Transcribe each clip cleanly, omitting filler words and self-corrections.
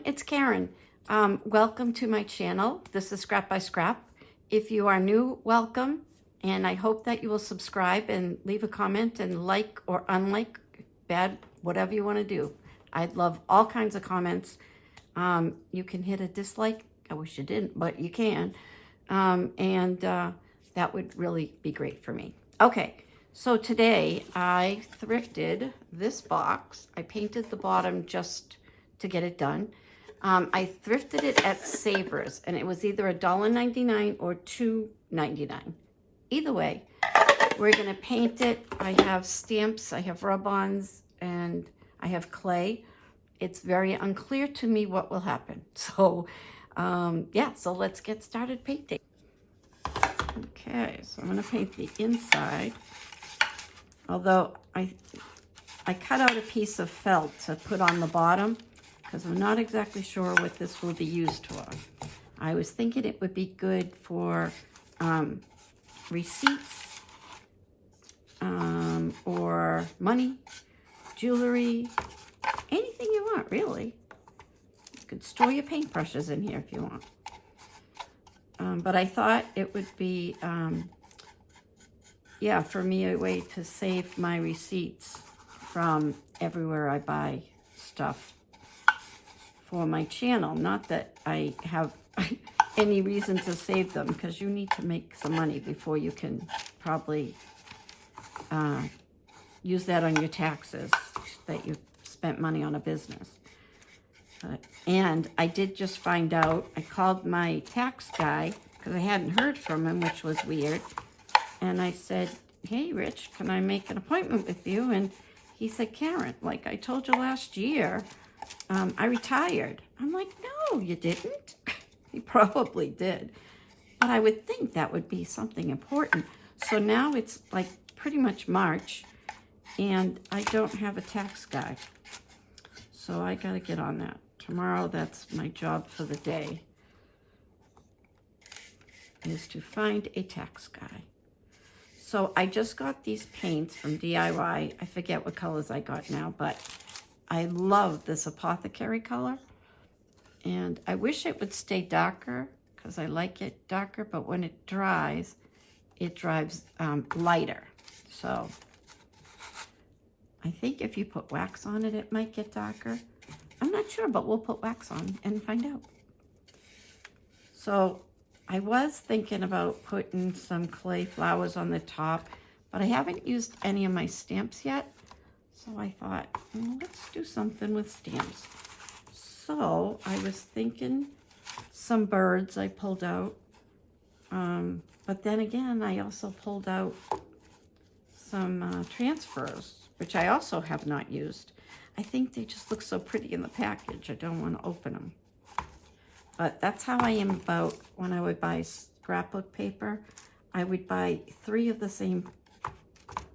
it's Karen. Welcome to my channel. This is Scrap by Scrap. If you are new, welcome, and I hope that you will subscribe and leave a comment and like or unlike, bad, whatever you want to do. I'd love all kinds of comments. You can hit a dislike. I wish you didn't, but you can. That would really be great for me. Okay, so today I thrifted this box. I painted the bottom just to get it done. I thrifted it at Savers, and it was either $1.99 or $2.99. Either way, we're gonna paint it. I have stamps, I have rub-ons, and I have clay. It's very unclear to me what will happen. So, yeah, so let's get started painting. Okay, so I'm gonna paint the inside. Although I cut out a piece of felt to put on the bottom because I'm not exactly sure what this will be used for. I was thinking it would be good for receipts or money, jewelry, anything you want, really. You could store your paintbrushes in here if you want. But I thought it would be, yeah, for me, a way to save my receipts from everywhere I buy stuff for my channel. Not that I have any reason to save them, because you need to make some money before you can probably use that on your taxes, that you spent money on a business. And I did just find out, I called my tax guy because I hadn't heard from him, which was weird. And I said, hey, Rich, can I make an appointment with you? And he said, Karen, like I told you last year, I retired. I'm like, no, you didn't. He probably did. But I would think that would be something important. So now it's like pretty much March, and I don't have a tax guy. So I got to get on that. Tomorrow, that's my job for the day, is to find a tax guy. So I just got these paints from DIY. I forget what colors I got now, but I love this apothecary color. And I wish it would stay darker because I like it darker, but when it dries lighter. So I think if you put wax on it, it might get darker. I'm not sure, but we'll put wax on and find out. So I was thinking about putting some clay flowers on the top, but I haven't used any of my stamps yet. So I thought, well, let's do something with stamps. So I was thinking some birds I pulled out. But then again, I also pulled out some transfers, which I also have not used. I think they just look so pretty in the package. I don't want to open them. But that's how I am about when I would buy scrapbook paper. I would buy 3 of the same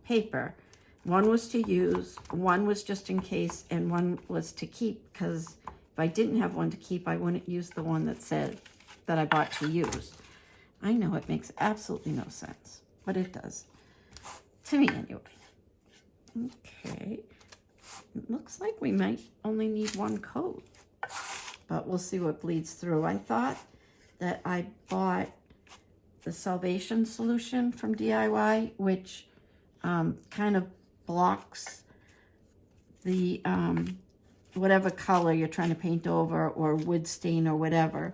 paper. One was to use, one was just in case, and one was to keep, because if I didn't have one to keep, I wouldn't use the one that said that I bought to use. I know it makes absolutely no sense, but it does. To me, anyway. Okay. It looks like we might only need 1 coat, but we'll see what bleeds through. I thought that I bought the Salvation solution from DIY, which kind of blocks the whatever color you're trying to paint over, or wood stain or whatever.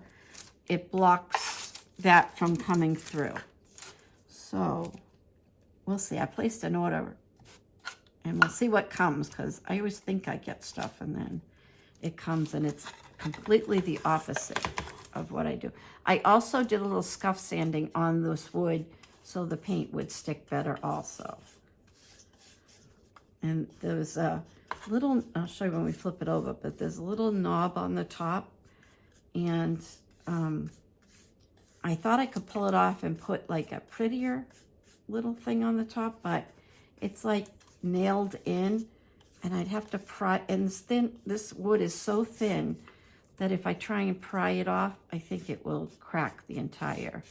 It blocks that from coming through. So we'll see. I placed an order, and we'll see what comes, because I always think I get stuff and then it comes and it's completely the opposite of what I do. I also did a little scuff sanding on this wood so the paint would stick better also. And there's a little, I'll show you when we flip it over, but there's a little knob on the top, and I thought I could pull it off and put like a prettier little thing on the top, but it's like nailed in, and I'd have to pry, and this wood is so thin that if I try and pry it off, I think it will crack the entire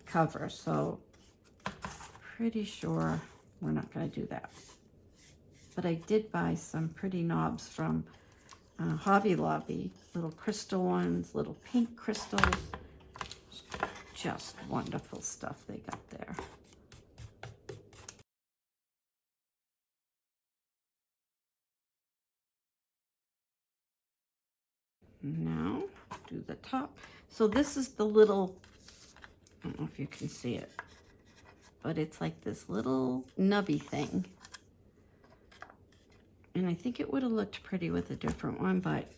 cover. So pretty sure we're not going to do that. But I did buy some pretty knobs from Hobby Lobby. Little crystal ones, little pink crystals. Just wonderful stuff they got there. Now, do the top. So this is the little, I don't know if you can see it, but it's like this little nubby thing. And I think it would have looked pretty with a different one, but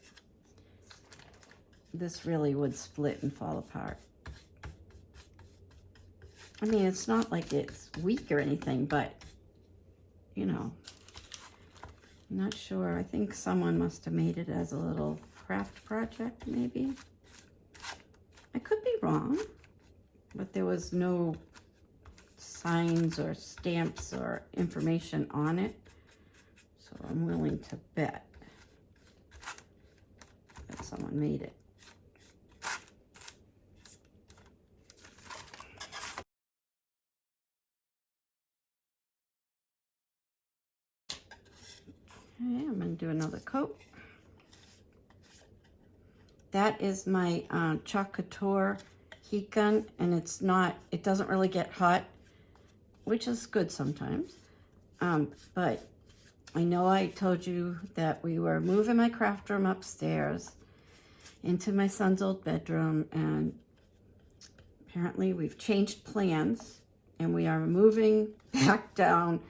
this really would split and fall apart. I mean, it's not like it's weak or anything, but, you know, I'm not sure. I think someone must have made it as a little craft project, maybe. I could be wrong, but there was no signs or stamps or information on it. So I'm willing to bet that someone made it. Okay, I'm going to do another coat. That is my Chalk Couture heat gun, and it doesn't really get hot, which is good sometimes. But I know I told you that we were moving my craft room upstairs into my son's old bedroom, and apparently we've changed plans, and we are moving back down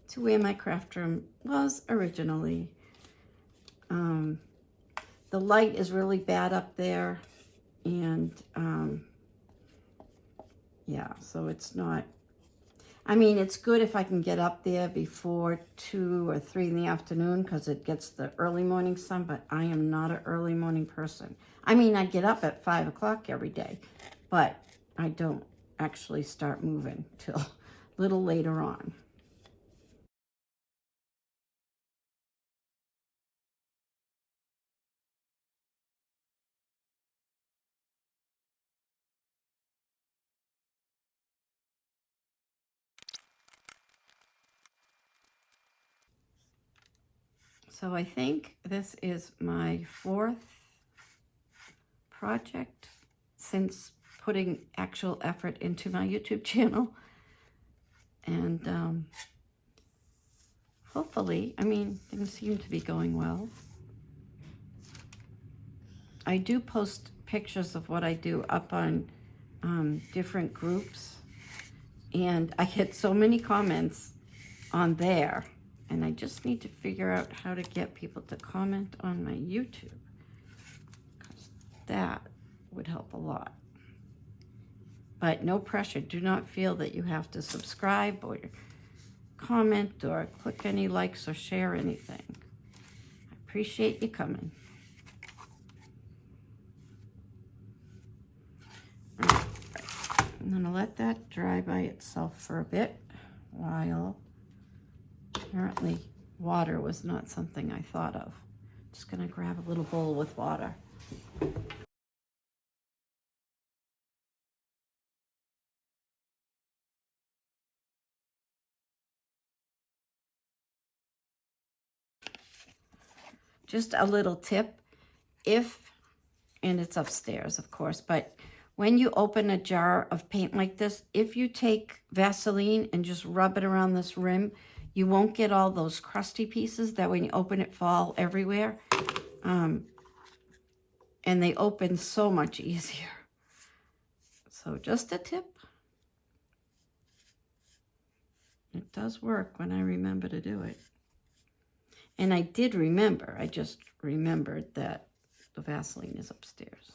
to where my craft room was originally. The light is really bad up there, and yeah, so it's not, I mean, it's good if I can get up there before 2 or 3 in the afternoon because it gets the early morning sun, but I am not an early morning person. I mean, I get up at 5 o'clock every day, but I don't actually start moving till a little later on. So I think this is my 4th project since putting actual effort into my YouTube channel. And hopefully, I mean, things seem to be going well. I do post pictures of what I do up on different groups, and I get so many comments on there. And I just need to figure out how to get people to comment on my YouTube, because that would help a lot. But no pressure. Do not feel that you have to subscribe or comment or click any likes or share anything. I appreciate you coming. All right. I'm going to let that dry by itself for a bit while... Apparently, water was not something I thought of. Just gonna grab a little bowl with water. Just a little tip, and it's upstairs, of course, but when you open a jar of paint like this, if you take Vaseline and just rub it around this rim, you won't get all those crusty pieces that when you open it fall everywhere. And they open so much easier. So just a tip. It does work when I remember to do it. And I did remember. I just remembered that the Vaseline is upstairs.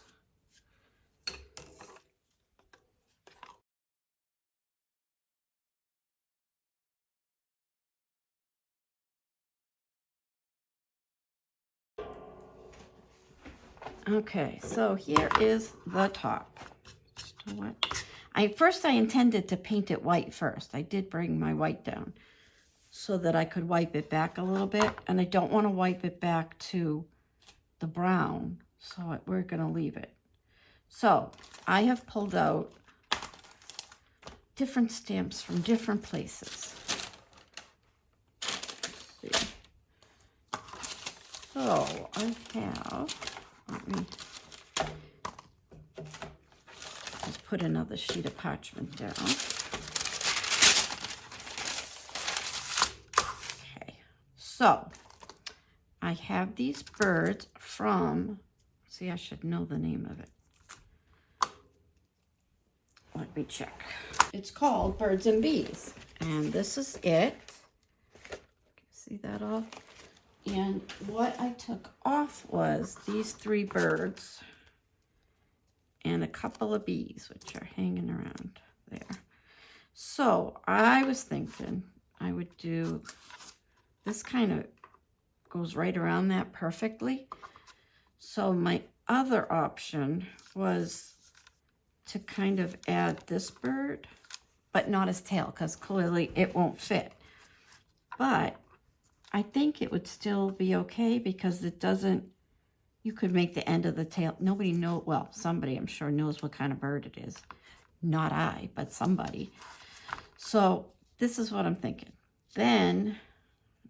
Okay, so here is the top. First I intended to paint it white first. I did bring my white down so that I could wipe it back a little bit, and I don't want to wipe it back to the brown, so we're going to leave it. So I have pulled out different stamps from different places. Let's see. So So I have, let me just put another sheet of parchment down. Okay, so I have these birds from, see, I should know the name of it. Let me check. It's called Birds and Bees, and this is it. See that all? And what I took off was these 3 birds and a couple of bees, which are hanging around there. So I was thinking I would do, this kind of goes right around that perfectly. So my other option was to kind of add this bird, but not his tail, because clearly it won't fit. But I think it would still be okay because it doesn't, you could make the end of the tail. Nobody knows, well, somebody I'm sure knows what kind of bird it is. Not I, but somebody. So this is what I'm thinking. Then,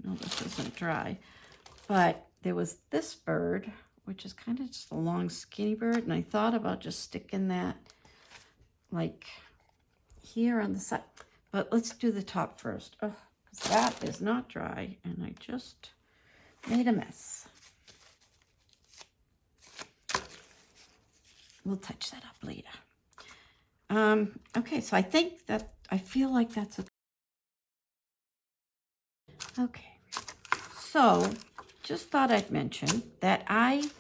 no, this isn't dry, but there was this bird, which is kind of just a long skinny bird. And I thought about just sticking that like here on the side. But let's do the top first. Oh, that is not dry, and I just made a mess. We'll touch that up later. Okay, so I think that, I feel like that's okay. So, just thought I'd mention that I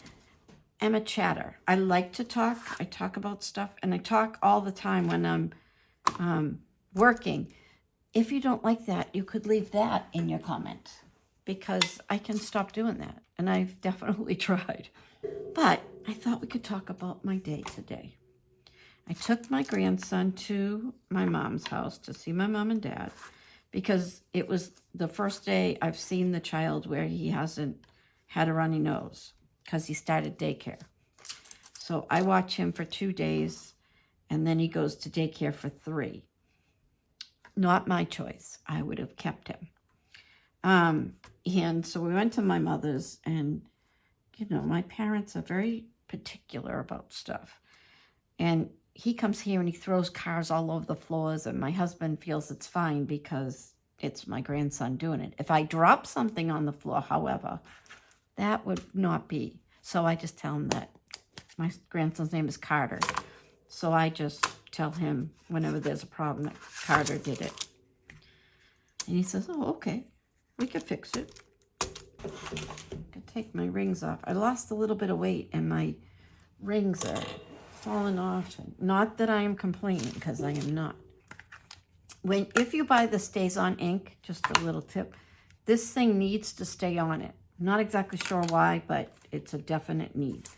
am a chatter. I like to talk. I talk about stuff, and I talk all the time when I'm working. If you don't like that, you could leave that in your comment, because I can stop doing that, and I've definitely tried. But I thought we could talk about my day today. I took my grandson to my mom's house to see my mom and dad, because it was the first day I've seen the child where he hasn't had a runny nose, because he started daycare. So I watch him for 2 days, and then he goes to daycare for 3. Not my choice. I would have kept him. And so we went to my mother's, and, you know, my parents are very particular about stuff. And he comes here and he throws cars all over the floors, and my husband feels it's fine because it's my grandson doing it. If I drop something on the floor, however, that would not be. So I just tell him that my grandson's name is Carter. So I just tell him whenever there's a problem that Carter did it. And he says, oh, okay, we could fix it. I could take my rings off. I lost a little bit of weight, and my rings are falling off. Not that I am complaining, because I am not. If you buy the Stays On ink, just a little tip, this thing needs to stay on it. I'm not exactly sure why, but it's a definite need.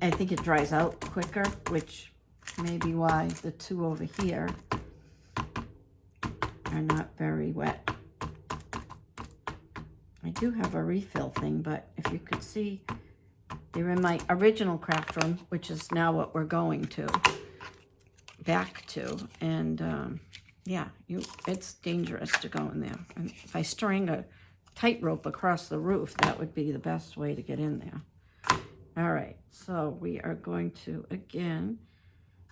I think it dries out quicker, which may be why the 2 over here are not very wet. I do have a refill thing, but if you could see, they're in my original craft room, which is now what we're going back to. And yeah, it's dangerous to go in there. And if I string a tightrope across the roof, that would be the best way to get in there. All right, so we are going to, again,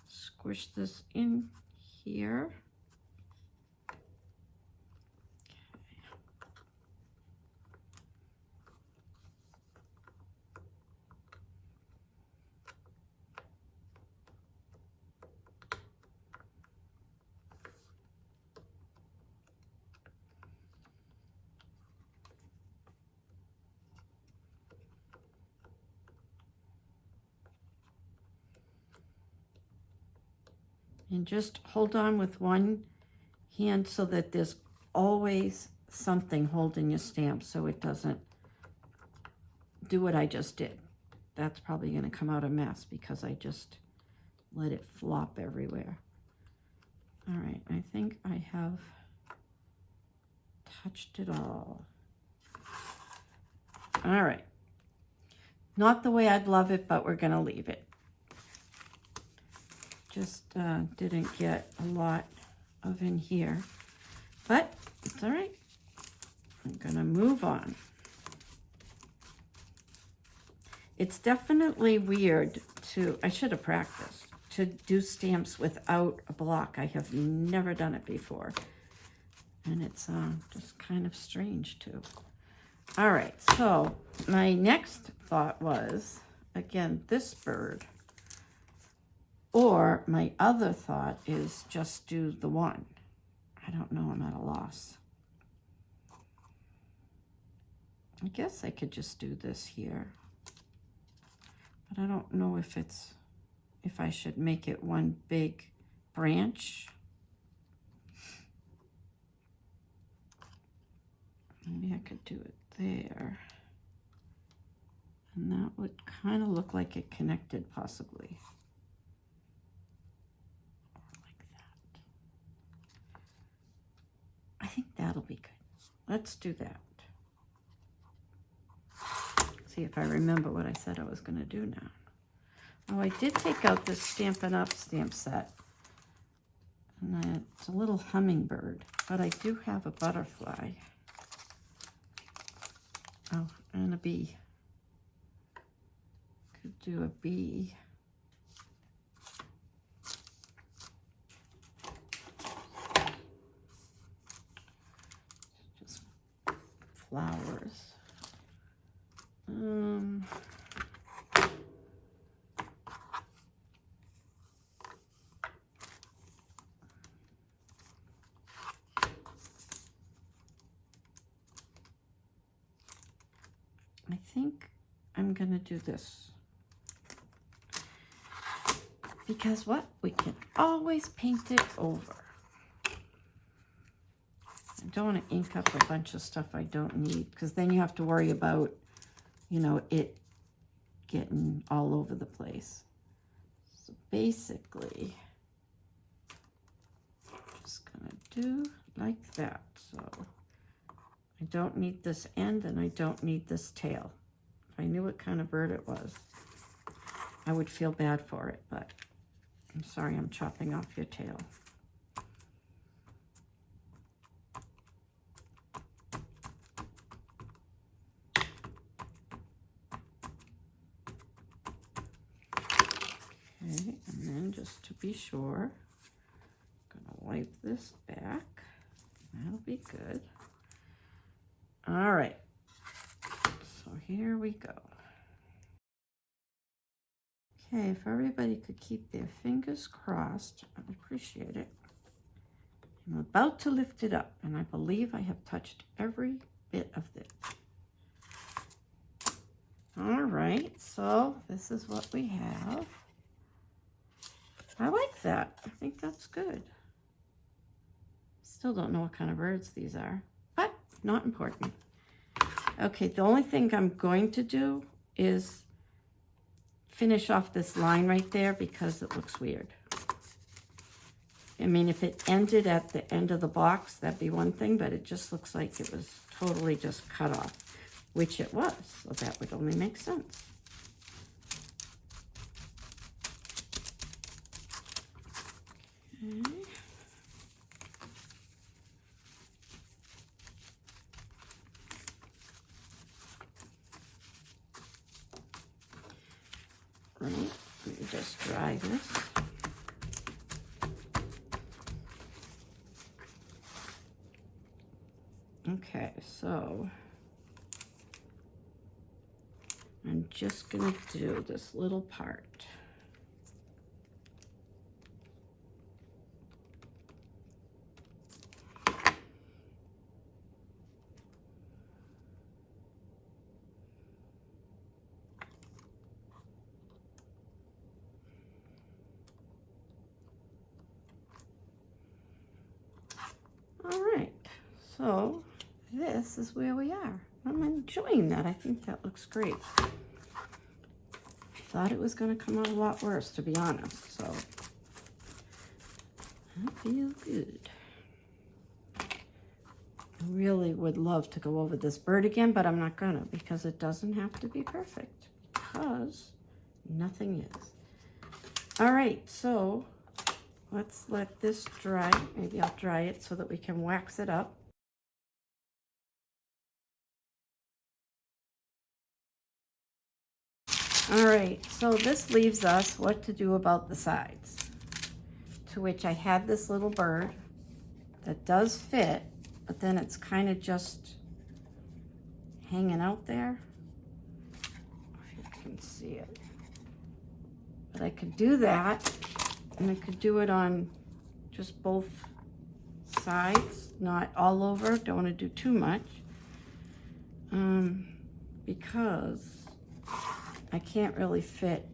squish this in here. And just hold on with one hand so that there's always something holding your stamp so it doesn't do what I just did. That's probably going to come out a mess because I just let it flop everywhere. All right, I think I have touched it all. All right. Not the way I'd love it, but we're going to leave it. Just didn't get a lot of in here, but it's all right. I'm gonna move on. It's definitely weird I should have practiced, to do stamps without a block. I have never done it before. And it's just kind of strange too. All right, so my next thought was, again, this bird. Or my other thought is just do the one. I don't know, I'm at a loss. I guess I could just do this here. But I don't know if I should make it one big branch. Maybe I could do it there. And that would kind of look like it connected possibly. Like that. I think that'll be good. Let's do that. See if I remember what I said I was going to do now. Oh, I did take out this Stampin' Up! Stamp set. And it's a little hummingbird, but I do have a butterfly. Oh, and a bee. Could do a bee. Just flowers. I think I'm gonna do this. Because what? We can always paint it over. I don't want to ink up a bunch of stuff I don't need, because then you have to worry about, you know, it getting all over the place. So basically, I'm just gonna do like that. So I don't need this end and I don't need this tail. If I knew what kind of bird it was, I would feel bad for it, but I'm sorry I'm chopping off your tail. Okay, and then just to be sure, I'm gonna wipe this back. That'll be good. All right, so here we go. Okay, if everybody could keep their fingers crossed, I'd appreciate it. I'm about to lift it up, and I believe I have touched every bit of it. All right, so this is what we have. I like that. I think that's good. Still don't know what kind of birds these are, but not important. Okay, the only thing I'm going to do is finish off this line right there because it looks weird. I mean, if it ended at the end of the box, that'd be one thing, but it just looks like it was totally just cut off, which it was, so that would only make sense. Okay. Right, let me just dry this. Okay, so I'm just gonna do this little part. All right, so this is where we are. I'm enjoying that. I think that looks great. I thought it was going to come out a lot worse, to be honest, so I feel good. I really would love to go over this bird again, but I'm not gonna, because it doesn't have to be perfect, because nothing is. All right, so let's let this dry. Maybe I'll dry it so that we can wax it up. All right, so this leaves us what to do about the sides, to which I had this little bird that does fit, but then it's kind of just hanging out there. If you can see it. But I could do that, and I could do it on just both sides, not all over. Don't want to do too much, because I can't really fit.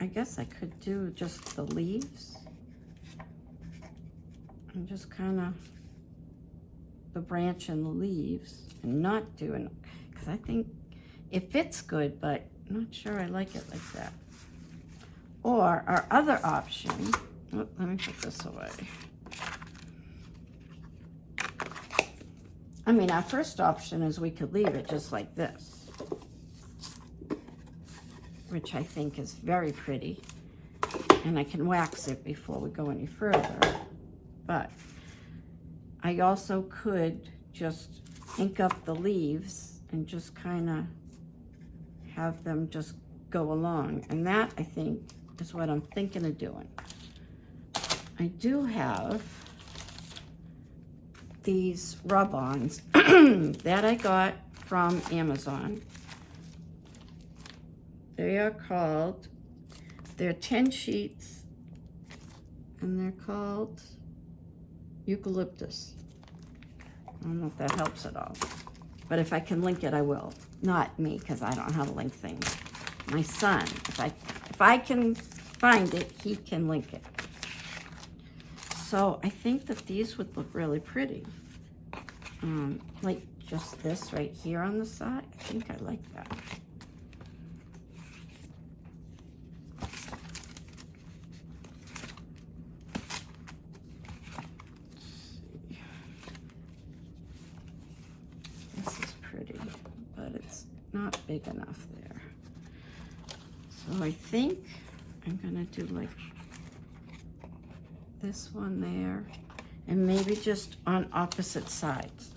I guess I could do just the leaves and just kind of the branch and the leaves, and not doing, because I think it fits good, but I'm not sure I like it like that. Or our other option, oh, let me put this away. I mean, our first option is we could leave it just like this, which I think is very pretty, and I can wax it before we go any further. But I also could just ink up the leaves and just kind of have them just go along, and that, I think, is what I'm thinking of doing. I do have these rub-ons that I got from Amazon. They are called, they're 10 sheets, and they're called Eucalyptus. I don't know if that helps at all, but if I can link it, I will. Not me, because I don't know how to link things. My son, if I can find it, he can link it. So I think that these would look really pretty. Like just this right here on the side. I think I like that. This is pretty, but it's not big enough there. So I think I'm gonna do like this one there, and maybe just on opposite sides.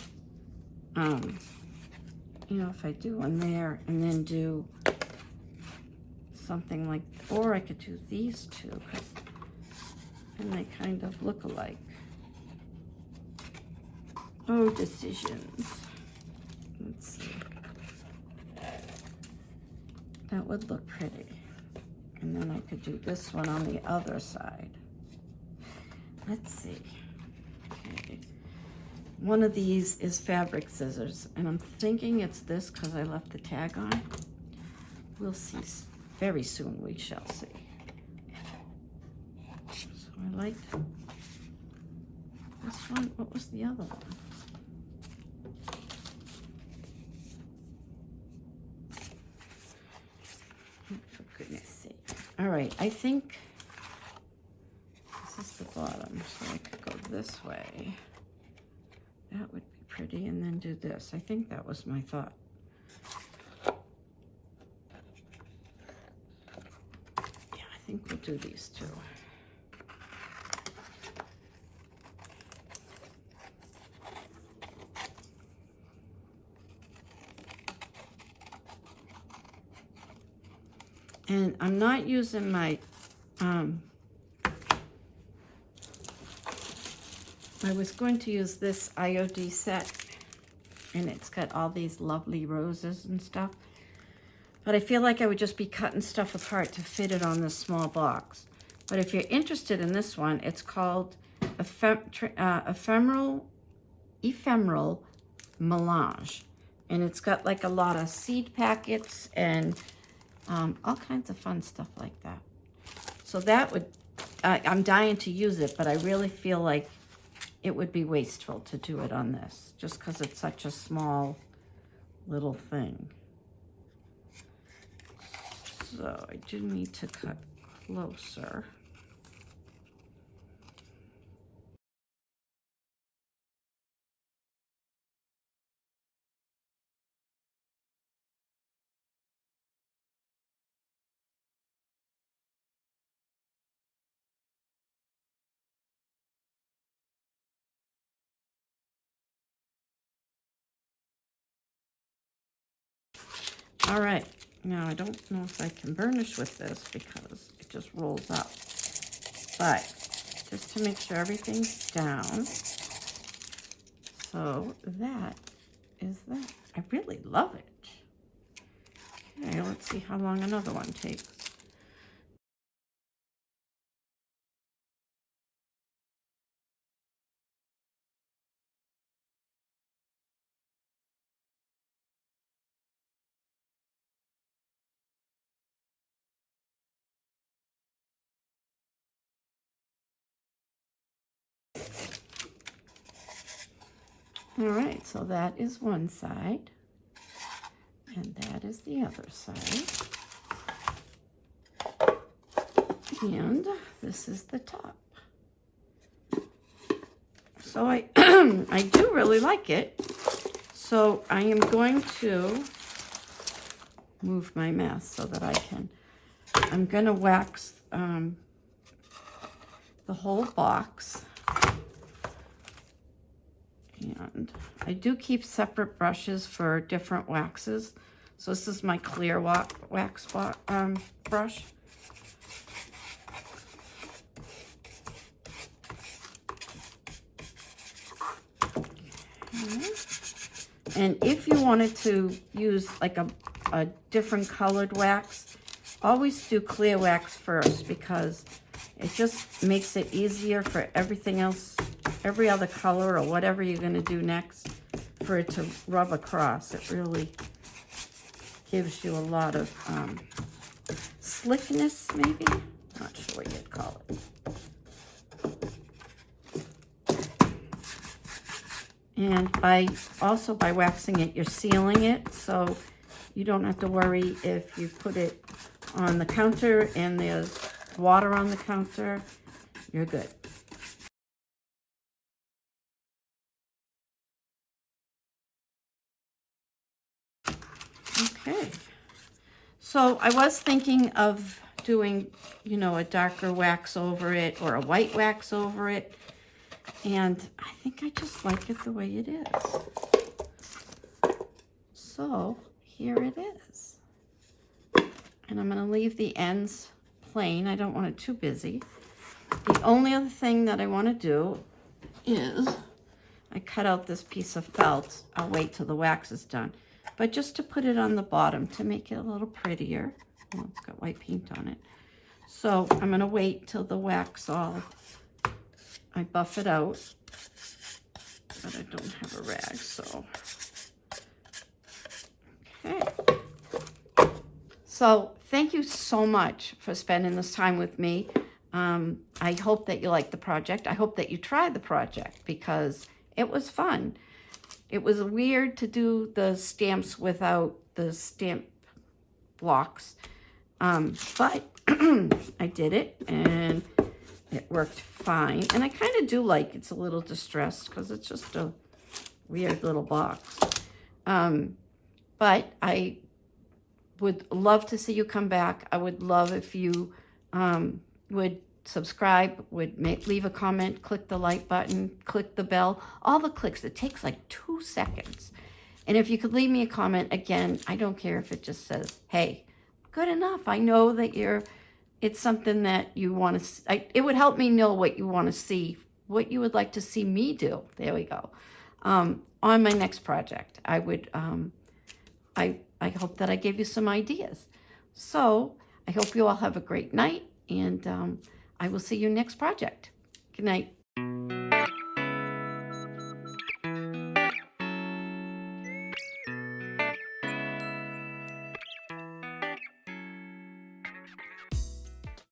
You know, if I do one there and then do something like, or I could do these two, because then they kind of look alike. Oh, decisions. Let's see. That would look pretty. And then I could do this one on the other side. Let's see. Okay. One of these is fabric scissors, and I'm thinking it's this because I left the tag on. We'll see very soon, we shall see. So I liked this one. What was the other one? For goodness sake. All right, I think this is the bottom, so I could go this way. That would be pretty, and then do this. I think that was my thought. Yeah, I think we'll do these two. And I'm not using my, I was going to use this IOD set, and it's got all these lovely roses and stuff. But I feel like I would just be cutting stuff apart to fit it on this small box. But if you're interested in this one, it's called Ephemeral Melange. And it's got like a lot of seed packets and all kinds of fun stuff like that. So that would, I'm dying to use it, but I really feel like it would be wasteful to do it on this, just because it's such a small little thing. So I do need to cut closer. All right, now I don't know if I can burnish with this because it just rolls up. But just to make sure everything's down. So that is that. I really love it. Okay, let's see how long another one takes. All right, so that is one side, and that is the other side. And this is the top. So I, I do really like it. So I am going to move my mess so that I'm going to wax the whole box. And I do keep separate brushes for different waxes. So this is my clear wax brush. Okay. And if you wanted to use like a different colored wax, always do clear wax first because it just makes it easier for everything else, every other color or whatever you're going to do next, for it to rub across. It really gives you a lot of slickness, maybe. Not sure what you'd call it. And by waxing it, you're sealing it, so you don't have to worry if you put it on the counter and there's water on the counter. You're good. Okay. So I was thinking of doing, you know, a darker wax over it or a white wax over it. And I think I just like it the way it is. So here it is. And I'm going to leave the ends plain. I don't want it too busy. The only other thing that I want to do is I cut out this piece of felt. I'll wait till the wax is done. But just to put it on the bottom to make it a little prettier. Oh, it's got white paint on it. So I'm going to wait till the wax I buff it out, but I don't have a rag, so. Okay. So thank you so much for spending this time with me. I hope that you like the project. I hope that you try the project because it was fun. It was weird to do the stamps without the stamp blocks, but I did it and it worked fine. And I kind of do like it's a little distressed because it's just a weird little box. But I would love to see you come back. I would love if you would subscribe, leave a comment, click the like button, click the bell, all the clicks. It takes like 2 seconds. And if you could leave me a comment, again, I don't care if it just says, hey, good enough. I know that it's something that you want to, it would help me know what you want to see, what you would like to see me do. There we go. On my next project, I would, I hope that I gave you some ideas. So I hope you all have a great night, and I will see you next project. Good night.